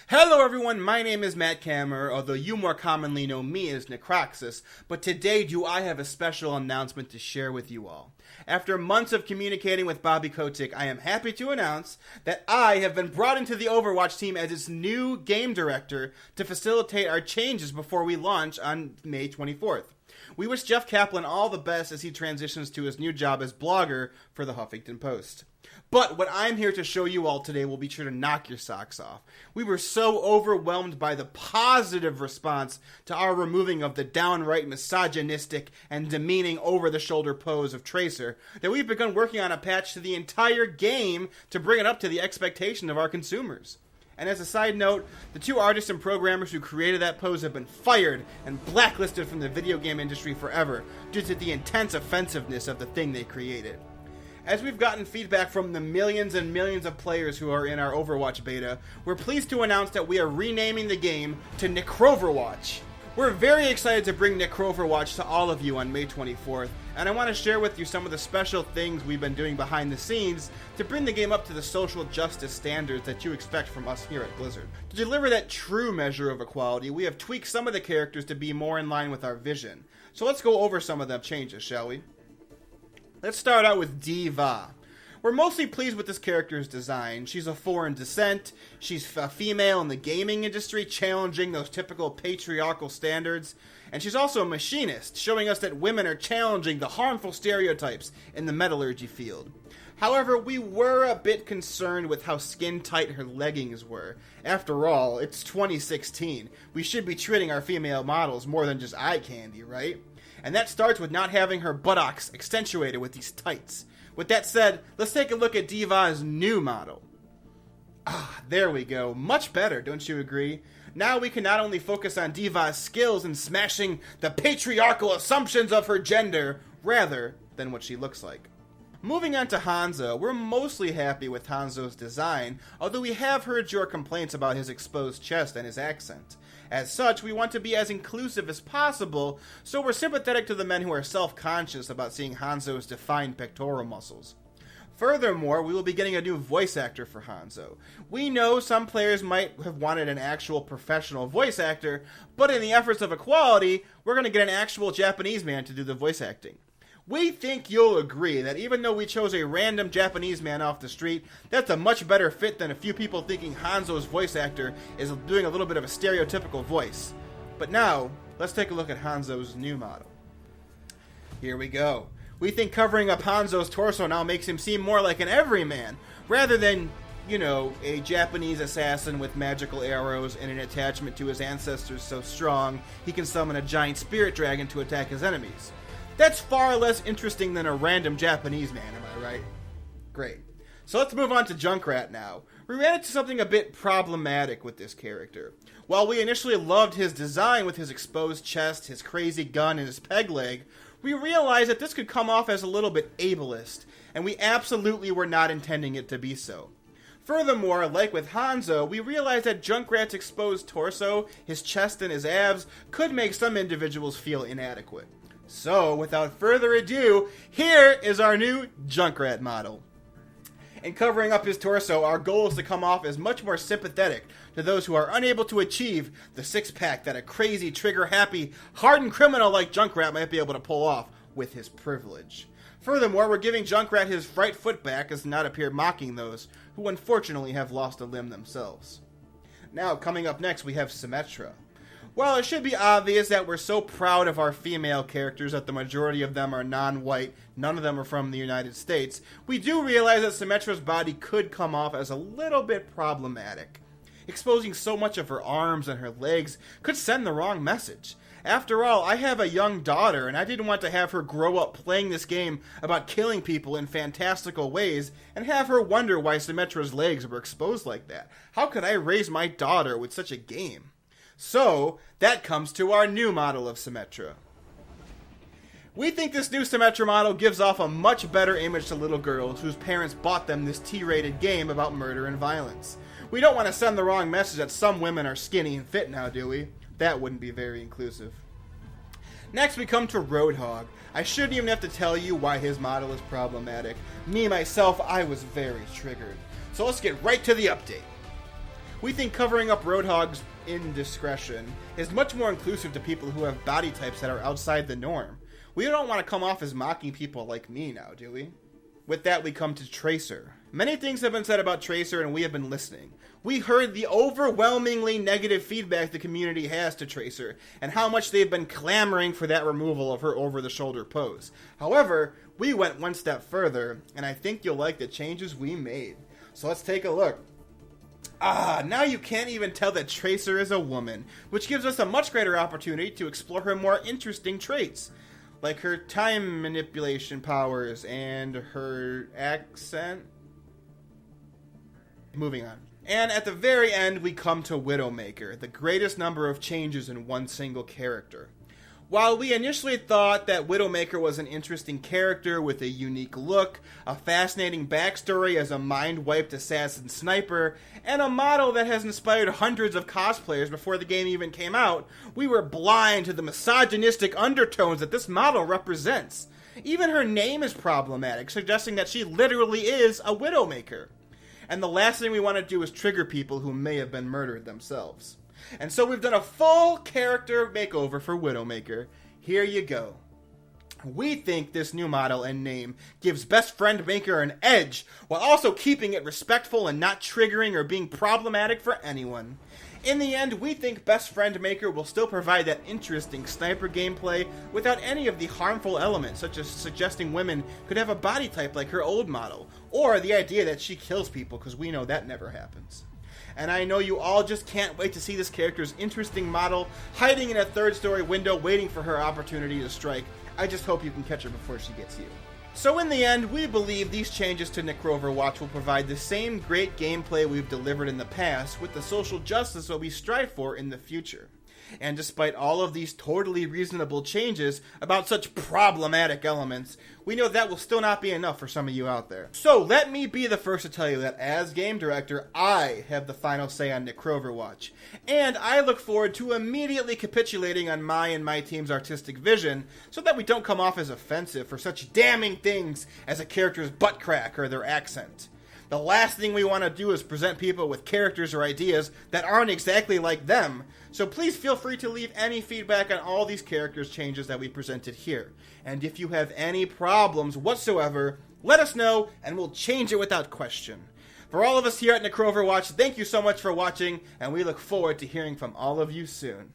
Hello everyone, my name is Matt Kammer, although you more commonly know me as Necroxus, but today do I have a special announcement to share with you all. After months of communicating with Bobby Kotick, I am happy to announce that I have been brought into the Overwatch team as its new game director to facilitate our changes before we launch on May 24th. We wish Jeff Kaplan all the best as he transitions to his new job as blogger for the Huffington Post. But what I'm here to show you all today will be sure to knock your socks off. We were so overwhelmed by the positive response to our removing of the downright misogynistic and demeaning over-the-shoulder pose of Tracer that we've begun working on a patch to the entire game to bring it up to the expectation of our consumers. And as a side note, the two artists and programmers who created that pose have been fired and blacklisted from the video game industry forever due to the intense offensiveness of the thing they created. As we've gotten feedback from the millions and millions of players who are in our Overwatch beta, we're pleased to announce that we are renaming the game to Necroverwatch. We're very excited to bring Necroverwatch to all of you on May 24th, and I want to share with you some of the special things we've been doing behind the scenes to bring the game up to the social justice standards that you expect from us here at Blizzard. To deliver that true measure of equality, we have tweaked some of the characters to be more in line with our vision. So let's go over some of the changes, shall we? Let's start out with D.Va. We're mostly pleased with this character's design. She's of foreign descent, she's a female in the gaming industry, challenging those typical patriarchal standards, and she's also a machinist, showing us that women are challenging the harmful stereotypes in the metallurgy field. However, we were a bit concerned with how skin-tight her leggings were. After all, it's 2016. We should be treating our female models more than just eye candy, right? And that starts with not having her buttocks accentuated with these tights. With that said, let's take a look at D.Va's new model. There we go. Much better, don't you agree? Now we can not only focus on D.Va's skills in smashing the patriarchal assumptions of her gender, rather than what she looks like. Moving on to Hanzo, we're mostly happy with Hanzo's design, although we have heard your complaints about his exposed chest and his accent. As such, we want to be as inclusive as possible, so we're sympathetic to the men who are self-conscious about seeing Hanzo's defined pectoral muscles. Furthermore, we will be getting a new voice actor for Hanzo. We know some players might have wanted an actual professional voice actor, but in the efforts of equality, we're going to get an actual Japanese man to do the voice acting. We think you'll agree that even though we chose a random Japanese man off the street, that's a much better fit than a few people thinking Hanzo's voice actor is doing a little bit of a stereotypical voice. But now, let's take a look at Hanzo's new model. Here we go. We think covering up Hanzo's torso now makes him seem more like an everyman, rather than, a Japanese assassin with magical arrows and an attachment to his ancestors so strong he can summon a giant spirit dragon to attack his enemies. That's far less interesting than a random Japanese man, am I right? Great. So let's move on to Junkrat now. We ran into something a bit problematic with this character. While we initially loved his design with his exposed chest, his crazy gun, and his peg leg, we realized that this could come off as a little bit ableist, and we absolutely were not intending it to be so. Furthermore, like with Hanzo, we realized that Junkrat's exposed torso, his chest, and his abs could make some individuals feel inadequate. So, without further ado, here is our new Junkrat model. In covering up his torso, our goal is to come off as much more sympathetic to those who are unable to achieve the six-pack that a crazy, trigger-happy, hardened criminal like Junkrat might be able to pull off with his privilege. Furthermore, we're giving Junkrat his right foot back as to not appear mocking those who unfortunately have lost a limb themselves. Now, coming up next, we have Symmetra. While it should be obvious that we're so proud of our female characters that the majority of them are non-white, none of them are from the United States, we do realize that Symmetra's body could come off as a little bit problematic. Exposing so much of her arms and her legs could send the wrong message. After all, I have a young daughter, and I didn't want to have her grow up playing this game about killing people in fantastical ways and have her wonder why Symmetra's legs were exposed like that. How could I raise my daughter with such a game? So, that comes to our new model of Symmetra. We think this new Symmetra model gives off a much better image to little girls whose parents bought them this T-rated game about murder and violence. We don't want to send the wrong message that some women are skinny and fit now, do we? That wouldn't be very inclusive. Next we come to Roadhog. I shouldn't even have to tell you why his model is problematic. Me, myself, I was very triggered. So let's get right to the update. We think covering up Roadhog's indiscretion is much more inclusive to people who have body types that are outside the norm. We don't want to come off as mocking people like me now, do we? With that, we come to Tracer. Many things have been said about Tracer, and we have been listening. We heard the overwhelmingly negative feedback the community has to Tracer, and how much they've been clamoring for that removal of her over-the-shoulder pose. However, we went one step further, and I think you'll like the changes we made. So let's take a look. Now you can't even tell that Tracer is a woman, which gives us a much greater opportunity to explore her more interesting traits, like her time manipulation powers and her accent. Moving on. And at the very end, we come to Widowmaker, the greatest number of changes in one single character. While we initially thought that Widowmaker was an interesting character with a unique look, a fascinating backstory as a mind-wiped assassin sniper, and a model that has inspired hundreds of cosplayers before the game even came out, we were blind to the misogynistic undertones that this model represents. Even her name is problematic, suggesting that she literally is a Widowmaker. And the last thing we want to do is trigger people who may have been murdered themselves. And so we've done a full character makeover for Widowmaker. Here you go. We think this new model and name gives Best Friend Maker an edge, while also keeping it respectful and not triggering or being problematic for anyone. In the end, we think Best Friend Maker will still provide that interesting sniper gameplay without any of the harmful elements, such as suggesting women could have a body type like her old model, or the idea that she kills people, because we know that never happens. And I know you all just can't wait to see this character's interesting model hiding in a third-story window waiting for her opportunity to strike. I just hope you can catch her before she gets you. So in the end, we believe these changes to Overwatch will provide the same great gameplay we've delivered in the past with the social justice that we strive for in the future. And despite all of these totally reasonable changes about such problematic elements, we know that will still not be enough for some of you out there. So let me be the first to tell you that as game director, I have the final say on Overwatch. And I look forward to immediately capitulating on my and my team's artistic vision so that we don't come off as offensive for such damning things as a character's butt crack or their accent. The last thing we want to do is present people with characters or ideas that aren't exactly like them, so please feel free to leave any feedback on all these characters' changes that we presented here. And if you have any problems whatsoever, let us know and we'll change it without question. For all of us here at Overwatch, thank you so much for watching, and we look forward to hearing from all of you soon.